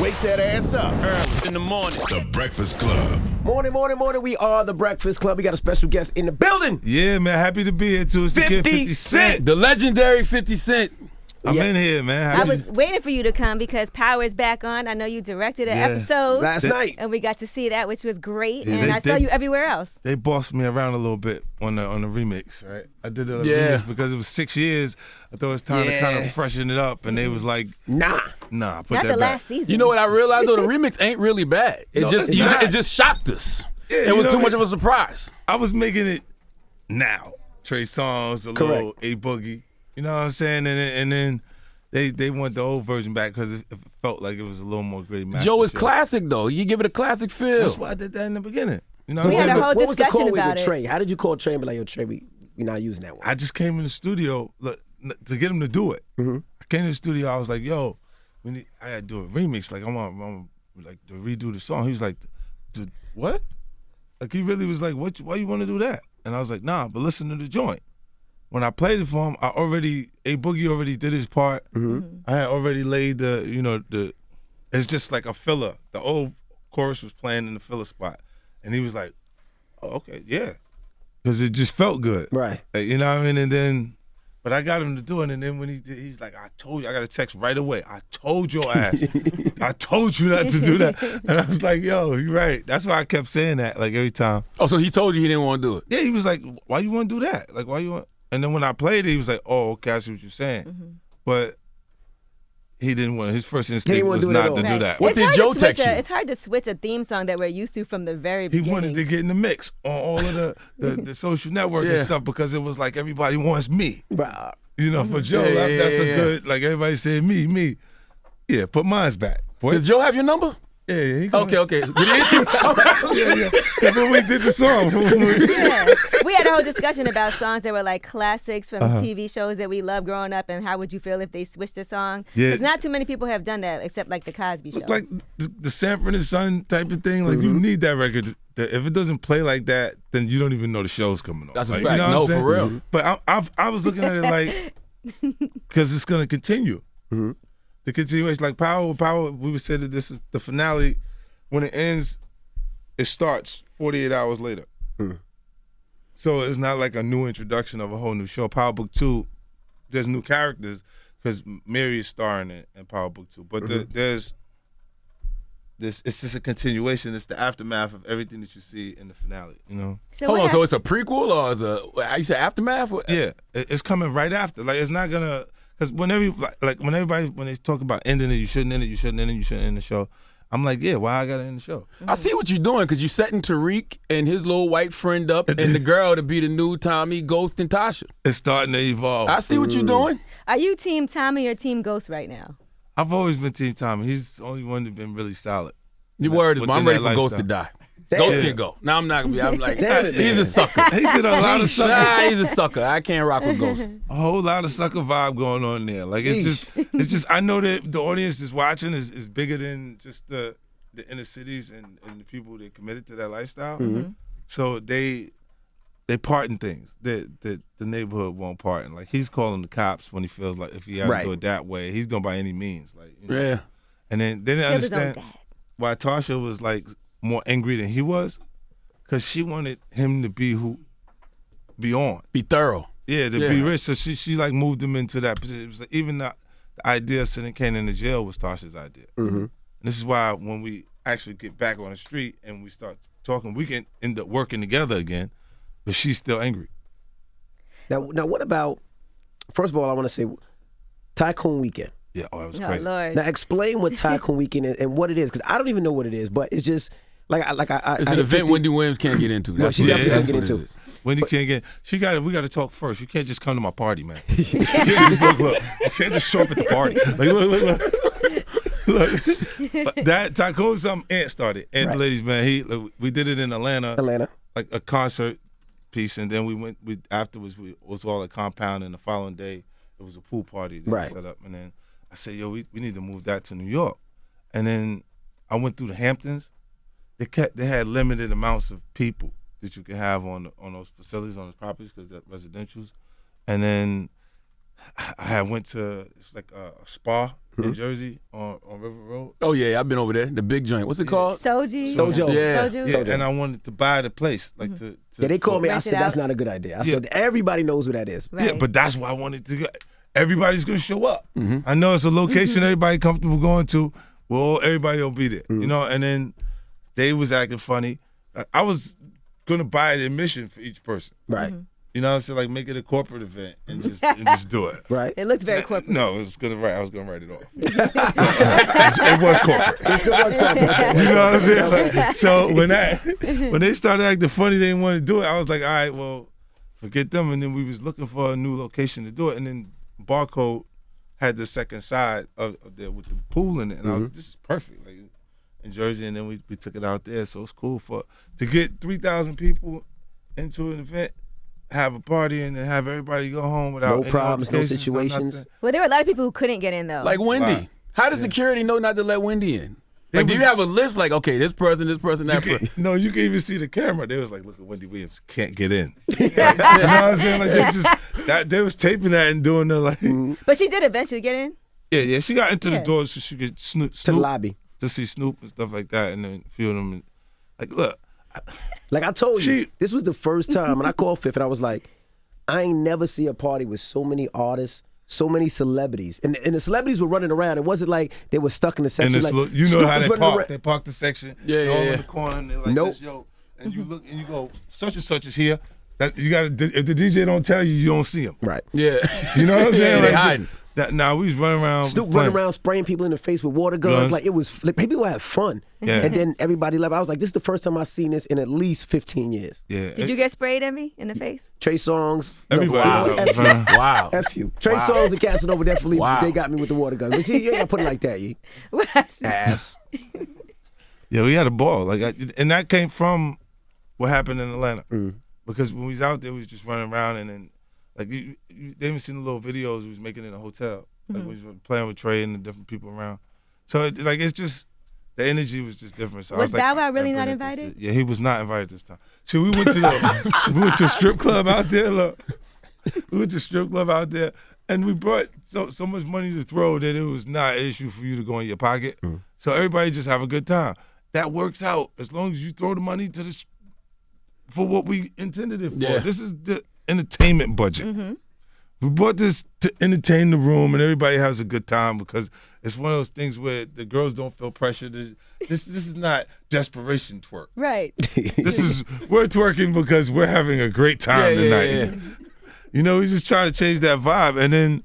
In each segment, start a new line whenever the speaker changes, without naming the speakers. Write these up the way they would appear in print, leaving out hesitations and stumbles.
Wake that ass up.
Early in the morning.
The Breakfast Club.
Morning. We are the Breakfast Club. We got a special guest in the building.
Yeah, man. Happy to be here, too. It's the kid 50 Cent.
The legendary 50 Cent.
I'm in here, man.
I was waiting for you to come because Power is back on. I know you directed an episode
last night,
and we got to see that, which was great.
Yeah,
and I saw you everywhere else.
They bossed me around a little bit on the remix, right? I did a remix because it was 6 years. I thought it was time to kind of freshen it up, and they was like,
Nah,
put
Not
that
the
back.
last season.
You know what I realized though? The remix ain't really bad. It just shocked us.
Yeah,
it was too much of a surprise.
I was making it now. Trey Songz, a little A Boogie. You know what I'm saying? And then they want the old version back because it felt like it was a little more gritty.
Joe is classic though. You give it a classic feel.
That's why I did that in the beginning. You know
We
what
had
I'm
a
saying?
whole
what was the
discussion
call with
about it.
Trey? How did you call Trey and be like, yo, Trey, we're not using that one?
I just came in the studio to get him to do it.
Mm-hmm.
I came to the studio. I was like, "Yo, I gotta do a remix. Like, I want like to redo the song." He was like, "Dude, what?" Like, he really was like, "What? Why you want to do that?" And I was like, "Nah, but listen to the joint." When I played it for him, A Boogie already did his part.
Mm-hmm.
I had already laid the. It's just like a filler. The old chorus was playing in the filler spot, and he was like, "Oh, okay, yeah," because it just felt good,
Right.
Like, you know what I mean? And then, but I got him to do it, and then when he did, he's like, "I told you." I got a text right away. "I told your ass. I told you not to do that." And I was like, "Yo, you're right." That's why I kept saying that, like, every time.
Oh, so he told you he didn't want to do it?
Yeah, he was like, "Why you want to do that? Like, why you want?" And then when I played it, he was like, "Oh, okay, I see what you're saying," but he didn't want. His first instinct was not to do that.
What did Joe text you?
It's hard to switch a theme song that we're used to from the very
He
beginning.
wanted to get in the mix on all of the social networking stuff because it was like everybody wants me.
Bruh.
You know, for Joe,
Yeah,
that's a
yeah.
good, like everybody said, me. Yeah, put mine's back. Boy.
Does Joe have your number?
Yeah, he
Okay. Did he hit you?
Yeah. Because when we did the song.
Yeah. We had a whole discussion about songs that were like classics from TV shows that we loved growing up, and how would you feel if they switched the song?
Yeah.
Because not too many people have done that except like the Cosby Show.
Like the Sanford and Son type of thing, like you need that record. If it doesn't play like that, then you don't even know the show's coming on.
That's a
like,
fact.
You know what
No,
I'm saying?
for real.
But I was looking at it like, because it's going to continue. The continuation, like Power, we would say that this is the finale. When it ends, it starts 48 hours later. So it's not like a new introduction of a whole new show. Power Book 2, there's new characters because Mary is starring in Power Book 2. But there's this. It's just a continuation. It's the aftermath of everything that you see in the finale. You know.
Hold on. So it's a prequel or is you say aftermath?
Yeah, it's coming right after. Like it's not gonna. Because when they talk about ending it, you shouldn't end the show. I'm like, yeah, why I gotta end the show?
I see what you're doing because you're setting Tariq and his little white friend up and the girl to be the new Tommy, Ghost, and Tasha.
It's starting to evolve.
I see what you're doing.
Are you Team Tommy or Team Ghost right now?
I've always been Team Tommy. He's the only one that's been really solid.
The word is,
Within
I'm ready
that
for Ghost to
lifestyle.
die. Ghost can go. Now I'm not gonna be. I'm like,
Damn it,
he's
man.
a sucker.
He did a lot of sucker.
Nah, he's a sucker. I can't rock with Ghost.
A whole lot of sucker vibe going on there. Like it's just. I know that the audience is watching is bigger than just the inner cities and the people that committed to that lifestyle. So they part in things that the neighborhood won't part in. Like he's calling the cops when he feels like if he has to do it that way, he's doing by any means. Like
Yeah.
And then they didn't understand
His own dad.
why Tasha was like more angry than he was, because she wanted him to be
Be thorough.
Yeah, to be rich. So she like moved him into that position. It was like, even the idea of sending Kane into jail was Tasha's idea. And this is why when we actually get back on the street and we start talking, we can end up working together again, but she's still angry.
Now, what about, first of all, I want to say Tycoon Weekend.
Yeah, that was
Oh,
crazy.
Lord.
Now, explain what Tycoon Weekend is and what it is, because I don't even know what it is, but it's just, I
It's an event Wendy Williams can't get into.
No, she definitely can't get
what it
into.
is.
Wendy can't get. We got to talk first. You can't just come to my party, man. You can't just look. You can't just show up at the party. Like look. That Tycoon something Ant started. Ant the ladies, man. We did it in Atlanta, like a concert piece, and then we went. Afterwards, it was all a compound, and the following day it was a pool party that we set up, and then I said, yo, we need to move that to New York, and then I went through the Hamptons. They had limited amounts of people that you could have on those facilities, on those properties, because they're residentials. And then I had went to it's like a spa in Jersey on River Road.
Oh yeah, I've been over there. The big joint. What's it called?
Sojo.
Yeah.
Yeah, and I wanted to buy the place, like to
Yeah, they called me. I
Rent it
said, that's
out.
not a good idea. I said, everybody knows what that is.
Right.
Yeah, but that's why I wanted to go. Everybody's gonna show up. I know it's a location everybody comfortable going to. Well, everybody will be there, you know. And then they was acting funny. I was gonna buy an admission for each person.
Right.
You know what I'm saying? Like make it a corporate event and just do it.
Right.
It looks very corporate.
No, it was gonna write. I was gonna write it off. It was corporate. You know what I'm saying? Like, so when they started acting funny, they didn't want to do it. I was like, all right, well, forget them. And then we was looking for a new location to do it. And then Barcode had the second side of there with the pool in it, and I was, this is perfect, like in Jersey. And then we took it out there, so it's cool to get 3,000 people into an event. Have a party and then have everybody go home without
No
any
problems, no
altercations,
situations.
nothing.
Well, there were a lot of people who couldn't get in though.
Like Wendy.
Right.
How does security know not to let Wendy in? Like, do
was-
you have a list like, okay, this person, that person?
No, you can even see the camera. They was like, look at Wendy Williams, can't get in. Like, you know what I'm saying? Like they was taping that and doing the like.
But she did eventually get in.
Yeah. She got into the
Yeah.
door so she could Snoop
To the lobby.
to see Snoop and stuff like that, and then a few of them. Like, look,
Like I told you,
She-
this was the first time, and I called Fifth, and I was like, I ain't never see a party with so many artists, so many celebrities, and the celebrities were running around. It wasn't like they were stuck in the
and
section.
it's,
Like,
you know
Snoop
how
was
they
running
park.
around.
They park the section.
Yeah,
they're all
yeah.
in the corner, and they're like
Nope.
this, yo. And you look and you go, such and such is here. That you got to. If the DJ don't tell you, you don't see him.
Right.
Yeah.
You know what I'm saying?
Yeah, they
Like,
hiding.
Nah, we was running around.
Snoop
playing.
running around spraying people in the face with water guns.
Guns.
Like it was, like, people had fun.
Yeah.
And then everybody left. I was like, this is the first time I've seen this in at least 15 years.
Yeah.
Did you get sprayed, Envy, in the face?
Trey Songs.
Everybody
F
was
you.
fun.
Wow.
F you. Trey Songs and Casanova definitely,
Wow.
they got me with the water gun. But see, you ain't gotta put it like that, ye. Ass.
Yeah, we had a ball. And that came from what happened in Atlanta. Because when we was out there, we was just running around, and then like they even seen the little videos we was making in a hotel. Like we was playing with Trey and the different people around. So it's just the energy was just different. So I
Was
was like,
Bow Wow
I
really
gotta
not
bring it to
invited?
shit. Yeah, he was not invited this time. So we went to a strip club out there. Look, we went to a strip club out there, and we brought so much money to throw that it was not an issue for you to go in your pocket. So everybody just have a good time. That works out as long as you throw the money to for what we intended it for.
Yeah.
This is the entertainment budget. We bought this to entertain the room, and everybody has a good time because it's one of those things where the girls don't feel pressure. This is not desperation twerk.
Right.
We're twerking because we're having a great time tonight.
Yeah.
You know, we just trying to change that vibe, and then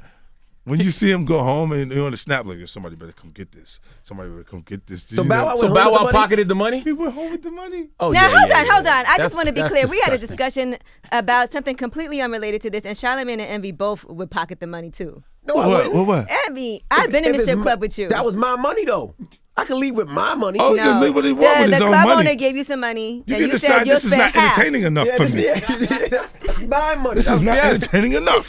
when you see him go home and you're on the snap, like, somebody better come get this. Somebody better come get this.
So
You
Bow
know?
Wow
So
went
Bow
home with
Wow
the money?
pocketed the money?
He went home with the money.
Oh,
Now,
yeah,
hold
yeah,
on,
yeah,
hold
yeah.
on. I
That's-
just want to be
that's
clear. We had a
disgusting.
discussion about something completely unrelated to this, and Charlamagne and Envy both would pocket the money too.
No, I wouldn't.
What?
Envy, I've been in
If
the
it's
strip
my-
club with you.
That was my money, though. I can leave with my money.
Oh, you can leave what he want with
the
his own
club
money.
owner gave you some money,
You
and
can
you
decide
said you'll
this is
spend
not
half.
entertaining enough for me.
That's my money.
This is not entertaining enough.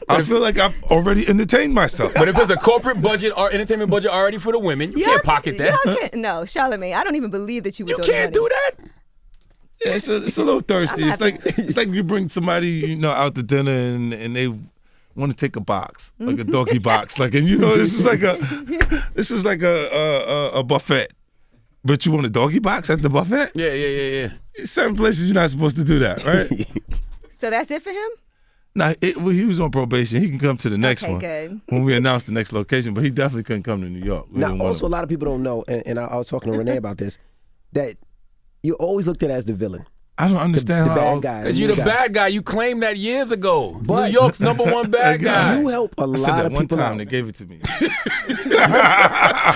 I feel like I've already entertained myself.
But if it's a corporate budget or entertainment budget already for the women, you can't pocket that.
Y'all can't, no, Charlamagne, I don't even believe that you would
You
throw the
can't
money.
do that.
Yeah, it's a little thirsty.
I'm
It's like you bring somebody out to dinner and they want to take a box, like a doggy box, like, and this is like a buffet, but you want a doggy box at the buffet?
Yeah.
Certain places you're not supposed to do that, right?
So that's it for him?
Nah, well, he was on probation. He can come to the next
Okay,
one
good.
when we announce the next location, but he definitely couldn't come to New York. We
Now,
didn't want
also, a
him.
lot of people don't know, and I was talking to Renee about this, that you're always looked at as the villain,
I don't understand
the
how
bad guy.
Because you're the bad guy. You claimed that years ago.
But-
New York's #1 bad guy.
You help a
I said
lot
that
of
one
people
time.
out.
They gave it to me.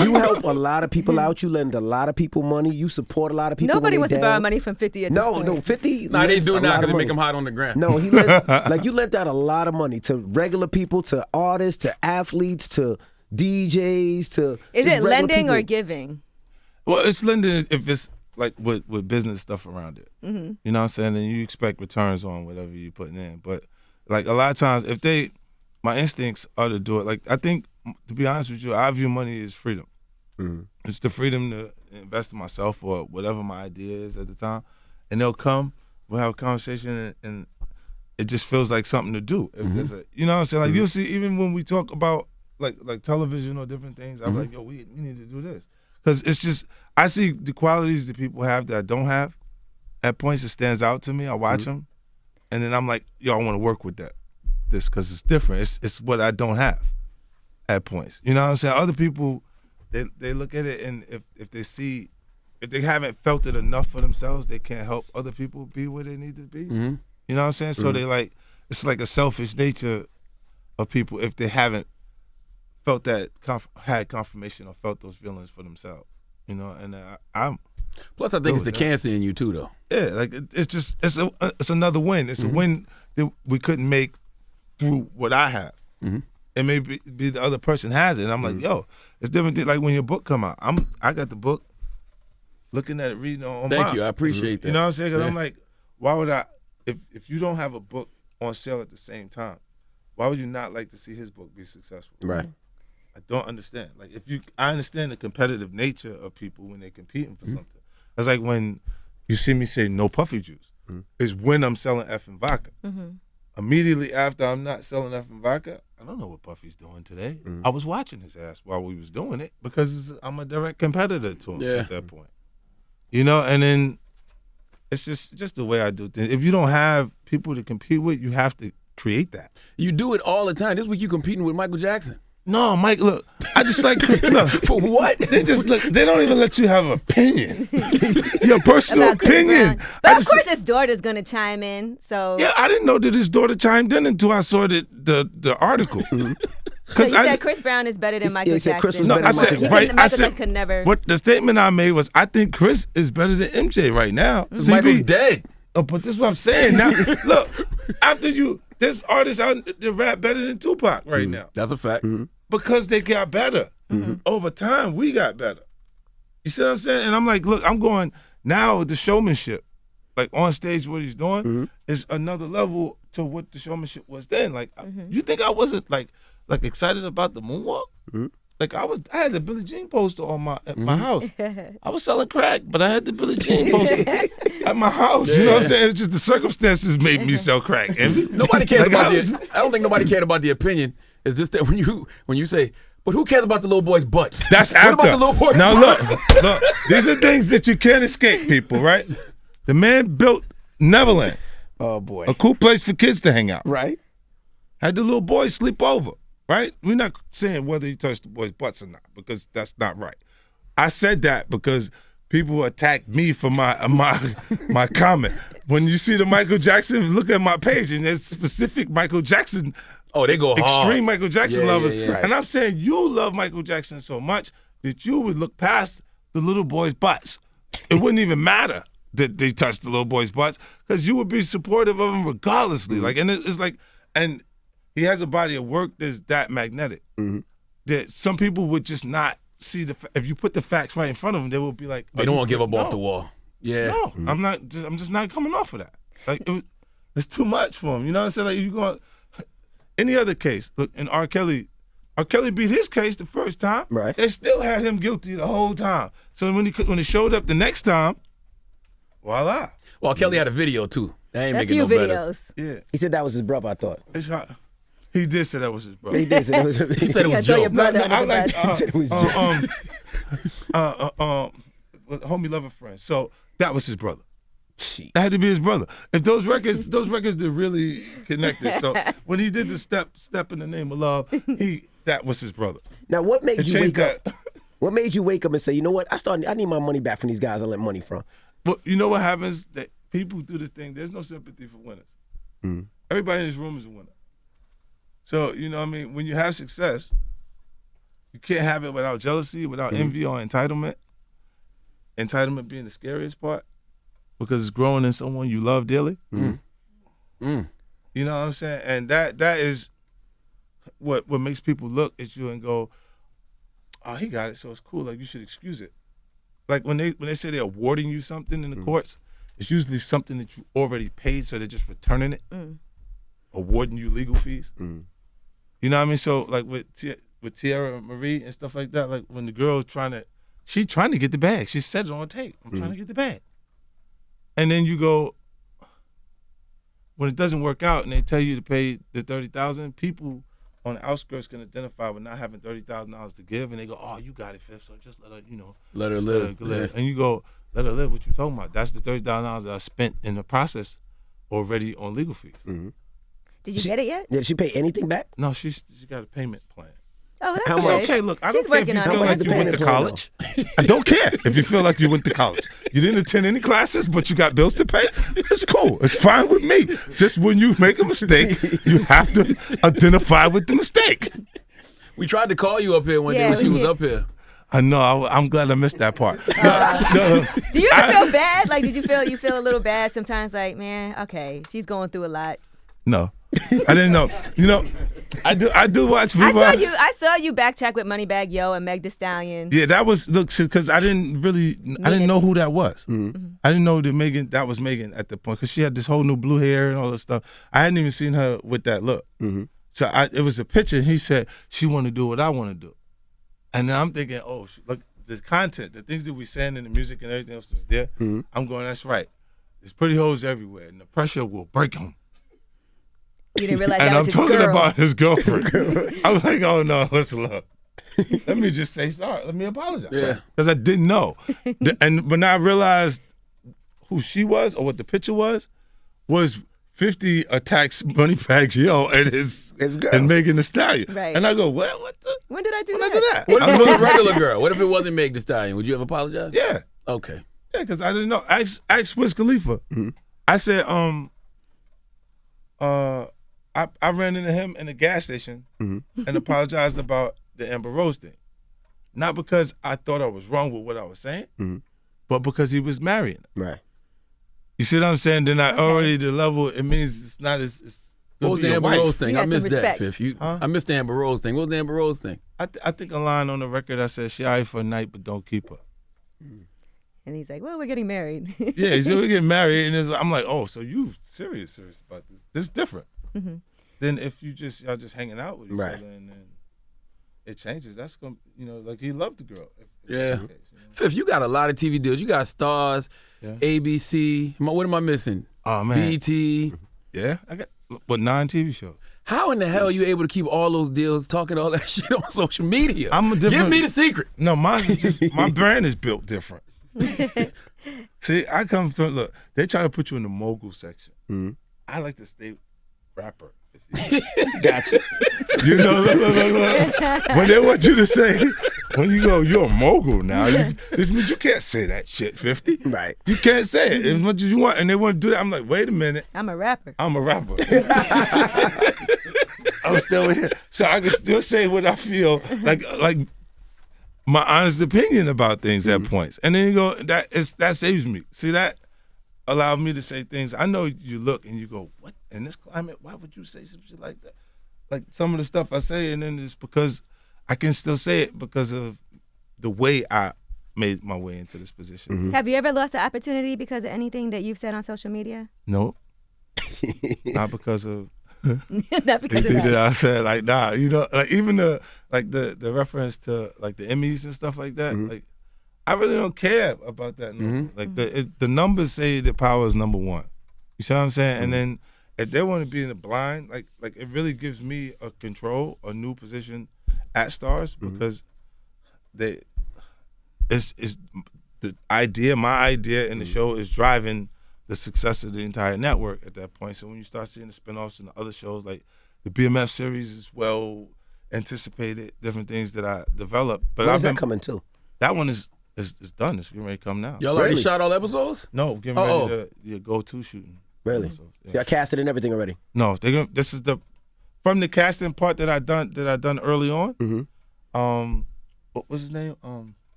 You help a lot of people out. You lend a lot of people money. You support a lot of people.
Nobody
when
wants
they
to borrow
down.
money from 50 at this
No,
point.
no, 50.
Nah, they
lends
do
a
now
lot
because
of
they make
money.
them hot on the ground.
No, he lent, like you lent out a lot of money to regular people, to artists, to athletes, to DJs, to
Is
just
it
regular
lending or
people.
giving?
Well, it's lending if it's like with business stuff around it.
Mm-hmm.
You know what I'm saying? Then you expect returns on whatever you're putting in. But like a lot of times, my instincts are to do it. Like I think, to be honest with you, I view money as freedom. It's the freedom to invest in myself or whatever my idea is at the time. And they'll come, we'll have a conversation, and it just feels like something to do. If there's a, you know what I'm saying? Like you'll see, even when we talk about like television or different things, I'm like, yo, we need to do this. Because it's just, I see the qualities that people have that I don't have. At points it stands out to me. I watch them, and then I'm like, yo, I want to work with this because it's different. It's what I don't have at points. You know what I'm saying? Other people, they look at it, and if they see, if they haven't felt it enough for themselves, they can't help other people be where they need to be. You know what I'm saying? So they like, it's like a selfish nature of people if they haven't felt that, had confirmation or felt those feelings for themselves. You know, and I'm.
Plus, I think it's the cancer in you too, though.
Yeah, like it's another win. It's a win that we couldn't make through what I have. It may be the other person has it. And I'm like, yo, it's different. Like when your book come out, I got the book, looking at it, reading on
Thank
mine.
you, I appreciate that.
You know what I'm saying? Because I'm like, why would I? If you don't have a book on sale at the same time, why would you not like to see his book be successful?
Right.
I don't understand. Like I understand the competitive nature of people when they're competing for something. It's like when you see me say no puffy juice, is when I'm selling effing vodka. Immediately after I'm not selling effing vodka, I don't know what Puffy's doing today. I was watching his ass while we was doing it because I'm a direct competitor to him at that point. You know, and then it's just the way I do things. If you don't have people to compete with, you have to create that.
You do it all the time. This week you competing with Michael Jackson.
No, Mike, look, I just like, look.
For what?
They just look, they don't even let you have an opinion. Your personal opinion.
But of course his daughter's going to chime in, so.
Yeah, I didn't know that his daughter chimed in until I saw the article.
So you said Chris Brown is better than Michael Jackson.
Chris was
No,
better
I
than
said,
Michael
right,
Jackson.
I
Michael
said,
Jackson could never.
what the statement I made was, I think Chris is better than MJ right now.
Michael's dead.
Oh, but this is what I'm saying. Now, look, after there's artists out that rap better than Tupac right now.
That's a fact.
Because they got better. Over time, we got better. You see what I'm saying? And I'm like, look, I'm going, now the showmanship, like on stage what he's doing, is another level to what the showmanship was then. Like, you think I wasn't like excited about the moonwalk? Like I had the Billie Jean poster on my house. I was selling crack, but I had the Billie Jean poster at my house. You know what I'm saying? It's just the circumstances made me sell crack.
Nobody cares about I don't think nobody cared about the opinion. It's just that when you say, but who cares about the little boys' butts?
That's
what
after.
About the little boys'
now
butts?
look, these are things that you can't escape, people, right? The man built Neverland.
Oh boy.
A cool place for kids to hang out.
Right.
Had the little boys sleep over, right? We're not saying whether he touched the boys' butts or not, because that's not right. I said that because people attacked me for my comment. When you see the Michael Jackson, look at my page, and there's specific Michael Jackson.
Oh, they go hard.
Extreme Michael Jackson lovers.
Yeah, right.
And I'm saying you love Michael Jackson so much that you would look past the little boys' butts. It wouldn't even matter that they touched the little boys' butts because you would be supportive of him regardlessly. Like, and it's like, and he has a body of work that's that magnetic that some people would just not see if you put the facts right in front of them, they will be like,
They don't want to give up off the wall. Yeah.
No, I'm just not coming off of that. Like it's too much for him. You know what I'm saying? Like you going. Any other case, look, and R. Kelly beat his case the first time.
Right.
They still had him guilty the whole time. So when he showed up the next time, voila.
Well, Kelly had a video too. That ain't
A
making
few
no better.
videos.
Yeah.
He said that was his brother, I thought.
It's hot. He did say that was his brother.
He did say that was his
He said it was
Throw
Joe.
your brother under
I
the
like
bus.
He said it was
homie lover friend. So that was his brother. That had to be his brother. If those records they're really connected. So when he did the step in the name of love, that was his brother.
Now, what made
It
you
changed
wake up?
that.
What made you wake up and say, you know what? I need my money back from these guys I lent money from.
But you know what happens? That people do this thing. There's no sympathy for winners. Everybody in this room is a winner. So, you know what I mean? When you have success, you can't have it without jealousy, without envy or entitlement. Entitlement being the scariest part because it's growing in someone you love dearly. You know what I'm saying? And that is what makes people look at you and go, oh, he got it, so it's cool. Like, you should excuse it. Like, when they say they're awarding you something in the courts, it's usually something that you already paid, so they're just returning it, awarding you legal fees. You know what I mean? So, like, with Tierra Marie and stuff like that, like, when the girl's trying to get the bag. She said it on tape. I'm trying to get the bag. And then you go, when it doesn't work out and they tell you to pay the $30,000, people on the outskirts can identify with not having $30,000 to give, and they go, "Oh, you got it, Fifth. So just let her,
let her live." Yeah.
And you go, "Let her live." What you talking about? That's the $30,000 that I spent in the process already on legal fees.
Mm-hmm.
Did you get it yet?
Did she pay anything back?
No, she got a payment plan.
Oh,
How
that's
much?
good.
Okay, look, I
She's
don't care if
working
you
on
feel
it.
like you went to college. I don't care if you feel like you went to college. You didn't attend any classes, but you got bills to pay. It's cool. It's fine with me. Just when you make a mistake, you have to identify with the mistake.
We tried to call you up here one day when she was up here.
I know. I'm glad I missed that part.
Do you ever feel bad? Like, did you feel a little bad sometimes? Like, man, okay, she's going through a lot.
No, I didn't know. I do watch people.
I saw you backtrack with Moneybagg Yo and Meg Thee Stallion.
Yeah, that was because I didn't know who that was. Mm-hmm. I didn't know that was Megan at the point because she had this whole new blue hair and all this stuff. I hadn't even seen her with that look. Mm-hmm. So it was a picture. And he said she want to do what I want to do, and then I'm thinking, oh, look, the content, the things that we saying in the music and everything else was there. Mm-hmm. I'm going, that's right. There's pretty hoes everywhere, and the pressure will break them.
You didn't realize
and
that was
I'm talking
girl.
about his girlfriend. I'm like, oh no, let's look. Let me just say sorry. Let me apologize.
Yeah.
Because I didn't know. When I realized who she was or what the picture was 50 attacks Moneybagg Yo and his girl. And Megan Thee Stallion.
Right.
And I go, what the?
When did I do
when
that?
I do that?
What if it was a regular girl? What if it wasn't Meg Thee Stallion? Would you have apologized?
Yeah.
Okay.
Yeah, because I didn't know. Ask Wiz Khalifa. Mm-hmm. I said, I ran into him in a gas station and apologized about the Amber Rose thing. Not because I thought I was wrong with what I was saying, but because he was marrying her.
Right.
You see what I'm saying? Then the level, it means it's not as
what was the Amber Rose thing? I missed that,
respect.
Fifth. I missed the Amber Rose thing. What was the Amber Rose thing?
I think a line on the record, I said, she all right for a night, but don't keep her.
And he's like, well, we're getting married.
Yeah, he said, we're getting married. And I'm like, oh, so you serious about this. This is different. Mm-hmm. Then if y'all just hanging out with each other and then it changes, that's going to, like he loved the girl.
Yeah. Case, Fifth, you got a lot of TV deals. You got Stars, ABC. What am I missing?
Oh, man.
BET.
Yeah, I got 9 TV shows.
How in the hell are you able to keep all those deals, talking all that shit on social media? Give me the secret.
No, mine's just, my brand is built different. See, I come from, look, they try to put you in the mogul section. Mm-hmm. I like to stay rapper.
Gotcha.
Look. When they want you to say, when you go, you're a mogul now, this means you can't say that shit, 50.
Right.
You can't say it as much as you want. And they want to do that. I'm like, wait a minute.
I'm a rapper.
I'm still here. So I can still say what I feel, like my honest opinion about things at points. And then you go, that saves me. See, that allowed me to say things. I know you look and you go, what? In this climate, why would you say some shit like that? Like some of the stuff I say, and then it's because I can still say it because of the way I made my way into this position. Mm-hmm.
Have you ever lost an opportunity because of anything that you've said on social media?
No. Not because of
not because of
that I said, like, nah, like even the reference to like the Emmys and stuff like that, like I really don't care about that. Like the numbers say that power is number one. You see what I'm saying? And then if they want to be in the blind, like it really gives me a new position at Stars because it's the idea, my idea in the show is driving the success of the entire network at that point. So when you start seeing the spinoffs and the other shows, like the BMF series is well anticipated, different things that I developed. But
when's that coming to?
That one is done. It's getting ready to come now.
Y'all already shot all episodes?
No, getting ready to go to shooting.
Really? So y'all casted and everything already?
No, this is from the casting part that I done early on. Mm-hmm. What was his name?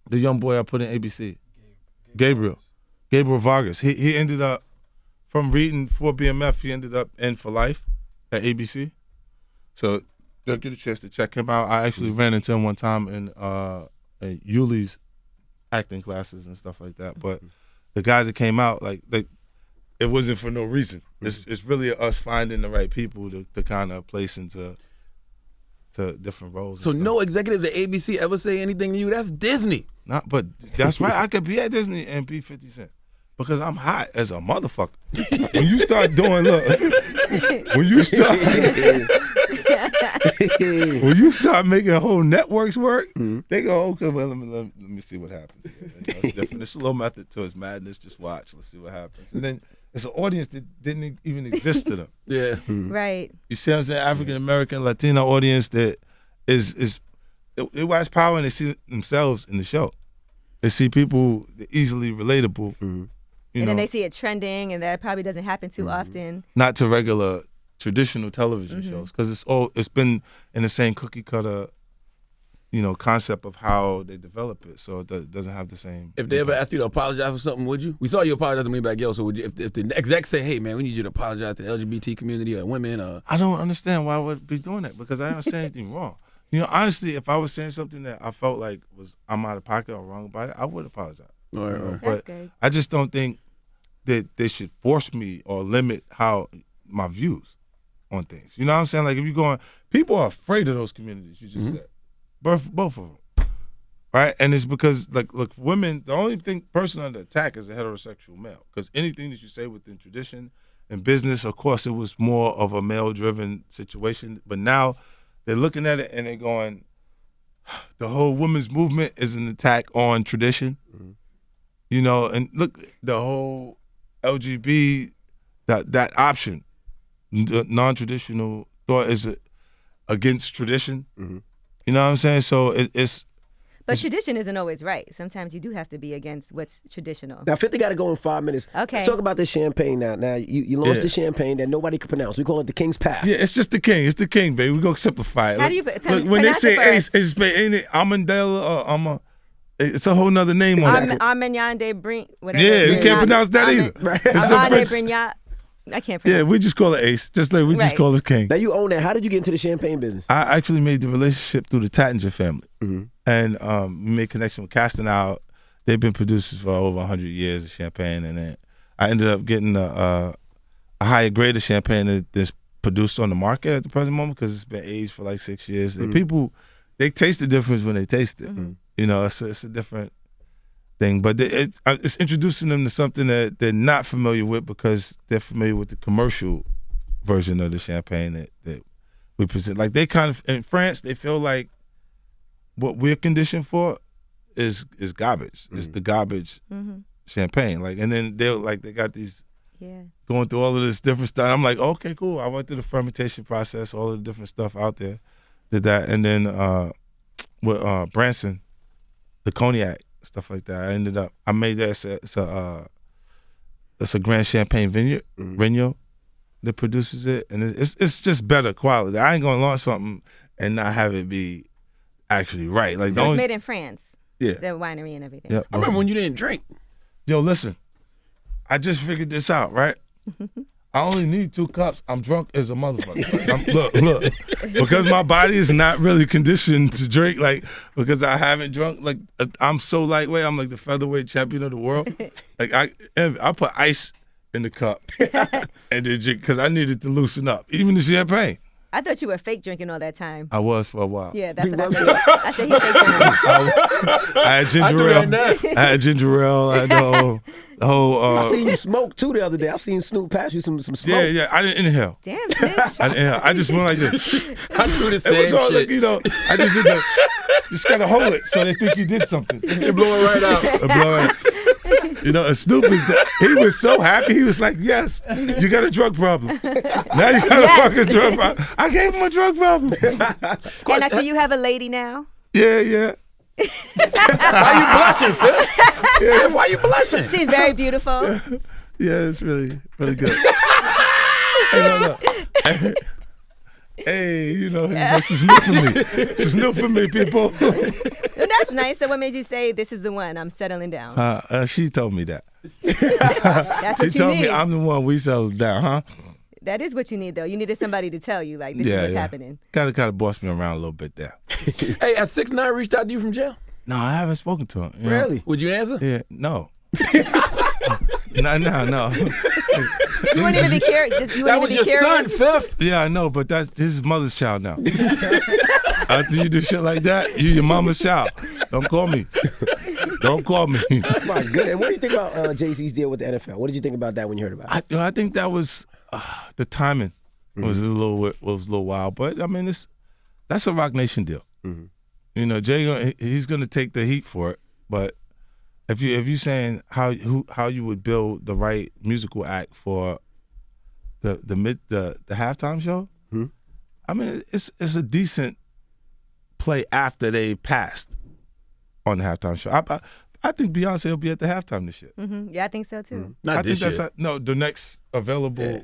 The young boy I put in ABC. Gabriel Vargas. He ended up from reading for BMF. He ended up in For Life at ABC. So they'll get a chance to check him out. I actually ran into him one time in Yuli's acting classes and stuff like that. But the guys that came out, like it wasn't for no reason. It's really us finding the right people to kind of place into different roles.
So no executives at ABC ever say anything to you? That's Disney.
But that's right. I could be at Disney and be 50 Cent. Because I'm hot as a motherfucker. When you start doing, when you start making whole networks work, they go, okay, well, let me see what happens here. It's different. It's a little method to his madness. Just watch. Let's see what happens. And then it's an audience that didn't even exist to them.
Yeah.
Right.
You see what I'm saying? African American, Latino audience that they watch Power and they see themselves in the show. They see people easily relatable.
And then they see it trending, and that probably doesn't happen too often.
Not to regular traditional television shows, because it's been in the same cookie cutter, concept of how they develop it. So it doesn't have the same.
If they ever asked you to apologize for something, would you? We saw you apologize to me back, so would you? If the execs say, hey man, we need you to apologize to the LGBT community or women,
I don't understand why I would be doing that, because I haven't said anything wrong. Honestly, if I was saying something that I felt like I'm out of pocket or wrong about it, I would apologize.
Right.
That's good.
I just don't think that they should force me or limit my views on things. You know what I'm saying? Like, if you're going, people are afraid of those communities you just said. Both of them. Right? And it's because, look, women, the only person under attack is a heterosexual male. Because anything that you say within tradition and business, of course, it was more of a male-driven situation. But now they're looking at it and they're going, the whole women's movement is an attack on tradition. And look, the whole LGBT, that option, the non-traditional thought is against tradition. You know what I'm saying? So
But tradition isn't always right. Sometimes you do have to be against what's traditional.
Now, 50 got to go in 5 minutes.
Okay.
Let's talk about this champagne now. Now, you launched the champagne that nobody could pronounce. We call it the King's Path.
Yeah, it's just the king. It's the king, baby. We're going to simplify it.
How do you
look, when they say ace, it's ain't it Amandela or it's a whole nother name on it.
Armagnan de Brin, whatever.
Yeah, you can't pronounce that either.
Right.
Armagnan de Brignac. I can't pronounce
it. We just call it ace. Just like we just call it king.
Now, you own that. How did you get into the champagne business?
I actually made the relationship through the Tattinger family. And we made connection with Castanal. They've been producers for over 100 years of champagne. And then I ended up getting a higher grade of champagne that's produced on the market at the present moment, because it's been aged for like 6 years. And people, they taste the difference when they taste it. It's a different thing. But it's introducing them to something that they're not familiar with, because they're familiar with the commercial version of the champagne that we present. Like, they kind of, in France, they feel like what we're conditioned for is garbage. It's the garbage champagne. Like, and then they got these going through all of this different stuff. I'm like, okay, cool. I went through the fermentation process, all of the different stuff out there, did that, and then with Branson, the cognac, stuff like that. I made that. It's a Grand Champagne vineyard, Regno, that produces it, and it's just better quality. I ain't gonna launch something and not have it be actually right. Like,
so it's made in France.
Yeah,
the winery and everything.
Yep.
I remember when you didn't drink.
Yo, listen, I just figured this out, right? I only need 2 cups. I'm drunk as a motherfucker. Look, because my body is not really conditioned to drink, like, because I haven't drunk. Like, I'm so lightweight. I'm like the featherweight champion of the world. Like, I put ice in the cup and then drink, because I needed to loosen up. Even the champagne.
I thought you were fake drinking all that time.
I was for a while.
Yeah, that's what I said. I said he fake drinking.
I had ginger ale. I had ginger ale. I had the whole.
I seen you smoke too the other day. I seen Snoop pass you some smoke.
Yeah. I didn't inhale.
Damn, bitch.
I didn't inhale. I just went like this.
I do the same
It was all
shit.
like, I just did the. Just gotta hold it so they think you did something.
It blow it right out.
It blow it out. And Snoop he was so happy. He was like, yes, you got a drug problem. Now you got a fucking drug problem. I gave him a drug problem.
And I see you have a lady now.
Yeah.
Why you blushing, Fifth? Fifth, why you blushing?
She's very beautiful.
Yeah, it's really, really good. Hey, no. Hey, this is new for me. This is new for me, people.
Well, that's nice. So what made you say this is the one? I'm settling down.
She told me that.
That's what
She
you
told
need.
me I'm the one we settled down, huh?
That is what you need, though. You needed somebody to tell you, like, this is what's happening.
Gotta kind of boss me around a little bit there.
Hey, has 6ix9ine reached out to you from jail?
No, I haven't spoken to him.
Really?
Would you answer?
Yeah, no. No.
You wouldn't even be curious.
That was your son, Fifth.
Yeah, I know, but this is his mother's child now. After you do shit like that, you your mama's child. Don't call me. Don't call me.
My goodness. What do you think about Jay-Z's deal with the NFL? What did you think about that when you heard about it?
I think that was the timing was a little wild, but I mean that's a Rock Nation deal.
Mm-hmm.
You know, Jay he's gonna take the heat for it, but if you saying how you would build the right musical act for the halftime show,
mm-hmm.
I mean it's a decent play after they passed on the halftime show. I think Beyonce will be at the halftime this year.
Mm-hmm. Yeah, I think so too.
Mm-hmm.
Not this year.
No, the next available.
Yeah.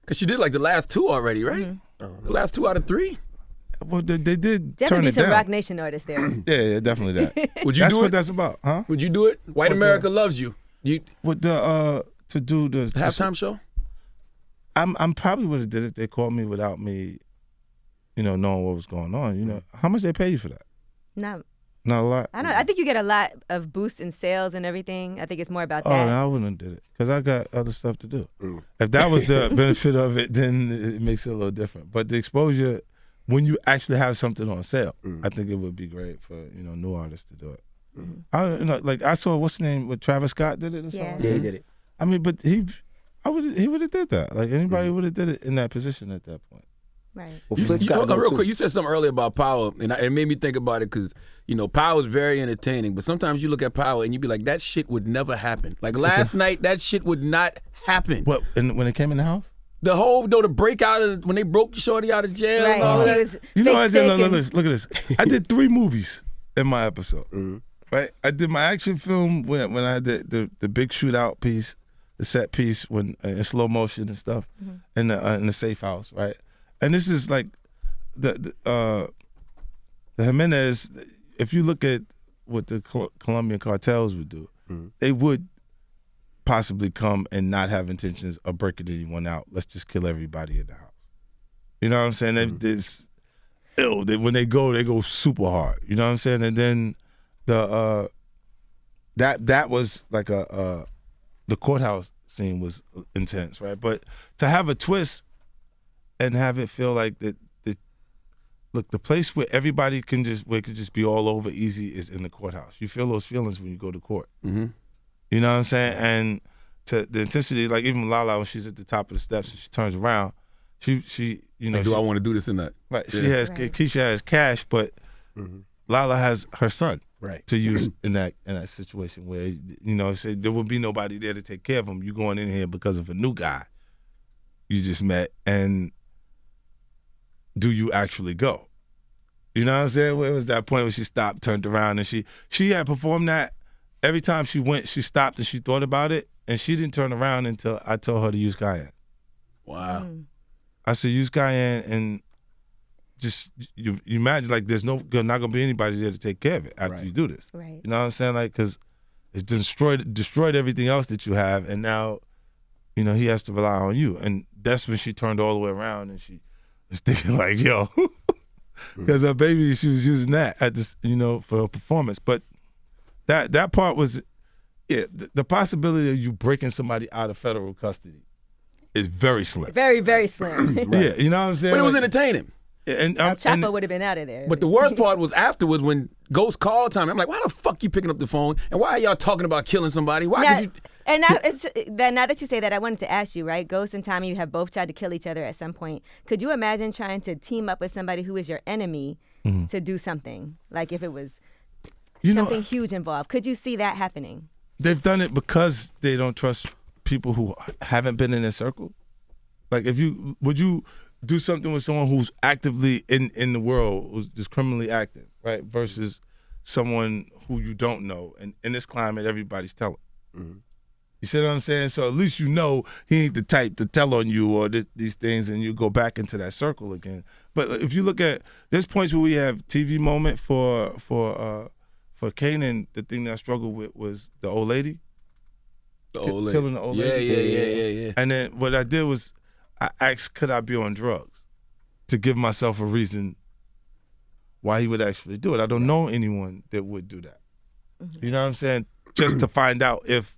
Cause she did like the last two already, right?
Mm-hmm.
The last 2 out of 3.
Well, they did turn
Definitely
it
some
down.
Rock Nation artists there.
Yeah, definitely that.
Would you
That's
do
what
it?
that's about, huh?
Would you do it? White America loves you. You
With the to do the
halftime show?
I'm probably would have did it. They called me without me, knowing what was going on. You know, how much they pay you for that?
Not
Not a lot.
I don't know. I think you get a lot of boosts in sales and everything. I think it's more about
Oh,
that.
no, I wouldn't have did it because I got other stuff to do. If that was the benefit of it, then it makes it a little different. But the exposure, when you actually have something on sale, I think it would be great for new artists to do it. I saw what's the name with Travis Scott did it or
Yeah.
something.
Yeah, he did it.
I mean, but he would have did that. Like anybody would have did it in that position at that point.
Right.
Well, Flip got to go
real
too.
quick, you said something earlier about Power, and it made me think about it because, Power is very entertaining, but sometimes you look at Power and you be like, that shit would never happen. Like last night, that shit would not happen.
What? And when it came in the house?
The whole, the breakout of, when they broke Shorty out of jail and all
Right. She
that.
was
You know, I
fake
did.
sick and-
Look at this. I did 3 movies in my episode. Right. I did my action film when I did the big shootout piece, the set piece when in slow motion and stuff, in the safe house. Right. And this is like the Jimenez. If you look at what the Colombian cartels would do, they would possibly come and not have intentions of breaking anyone out. Let's just kill everybody in the house. You know what I'm saying? When they go super hard. You know what I'm saying? And then that was like the courthouse scene was intense, right? But to have a twist and have it feel like that look, the place where everybody where it could just be all over easy is in the courthouse. You feel those feelings when you go to court.
Mm-hmm.
You know what I'm saying? And to the intensity, like even Lala when she's at the top of the steps and she turns around, she
Like, do I want to do this or not?
right.
Yeah.
She has Keisha has cash, but Lala has her son
Right.
to use in that situation where say there would be nobody there to take care of him. You going in here because of a new guy you just met, and do you actually go? You know what I'm saying? Where was that point where she stopped, turned around, and she had performed that. Every time she went, she stopped and she thought about it, and she didn't turn around until I told her to use cayenne.
Wow.
I said, use cayenne, and just you imagine like there's not gonna be anybody there to take care of it after you do this.
Right.
You know what I'm saying? Like, because it's destroyed everything else that you have, and now, he has to rely on you. And that's when she turned all the way around and she was thinking like, yo, because her baby, she was using that at this, for her performance. But that part was, the possibility of you breaking somebody out of federal custody is very slim.
Very, very slim.
Yeah, you know what I'm saying?
But it was
Like,
entertaining.
and
Now, Chapo would have been out of there.
But the worst part was afterwards when Ghost called time. I'm like, why the fuck you picking up the phone? And why are y'all talking about killing somebody? Why
now,
could you?
and now that you say that, I wanted to ask you, right? Ghost and Tommy, you have both tried to kill each other at some point. Could you imagine trying to team up with somebody who is your enemy to do something? Like if it was something huge involved. Could you see that happening?
They've done it because they don't trust people who haven't been in their circle. Like, would you do something with someone who's actively in the world, who's just criminally active, right? Versus someone who you don't know. And in this climate, everybody's telling. You see what I'm saying? So at least he ain't the type to tell on you or these things, and you go back into that circle again. But if you look at, there's points where we have TV moment for Kanan. The thing that I struggled with was the old lady.
The old lady.
Killing the old lady.
Yeah.
And then what I did was I asked, could I be on drugs to give myself a reason why he would actually do it. I don't know anyone that would do that. You know what I'm saying? Just to find out if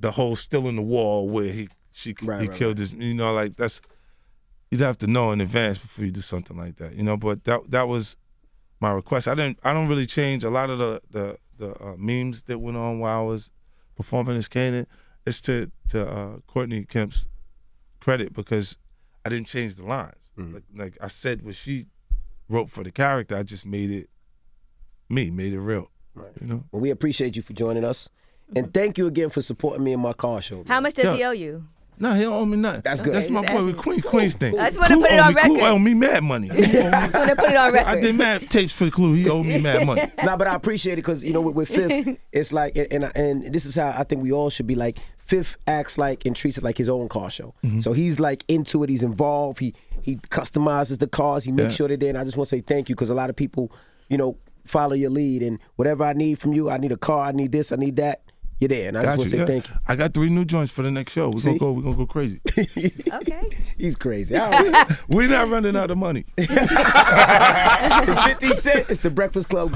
the whole still in the wall where he killed his, like that's, you'd have to know in advance before you do something like that, But that was my request. I don't really change a lot of memes that went on while I was performing as Kanan. It's to Courtney Kemp's credit because I didn't change the lines. Like I said what she wrote for the character, I just made it real. Right. You know?
Well, we appreciate you for joining us. And thank you again for supporting me in my car show. Man.
How much does he owe you?
No, he don't owe me nothing.
That's good.
That's my boy with Queen's thing.
I just want to put it on record.
Clue owe me mad money.
I just want to put it on record.
I did mad tapes for Clue. He owed me mad money.
Nah, but I appreciate it because, you know, with Fifth, it's like, and this is how I think we all should be like, Fifth acts like and treats it like his own car show. So he's like into it. He's involved. He customizes the cars. He makes sure they're there. And I just want to say thank you because a lot of people, you know, follow your lead. And whatever I need from you, I need a car, I need this, I need that. You're there, and I just want to say thank you.
I got 3 new joints for the next show. We're gonna go crazy.
Okay.
He's crazy.
We're not running out of money.
It's 50 Cent. It's the Breakfast Club.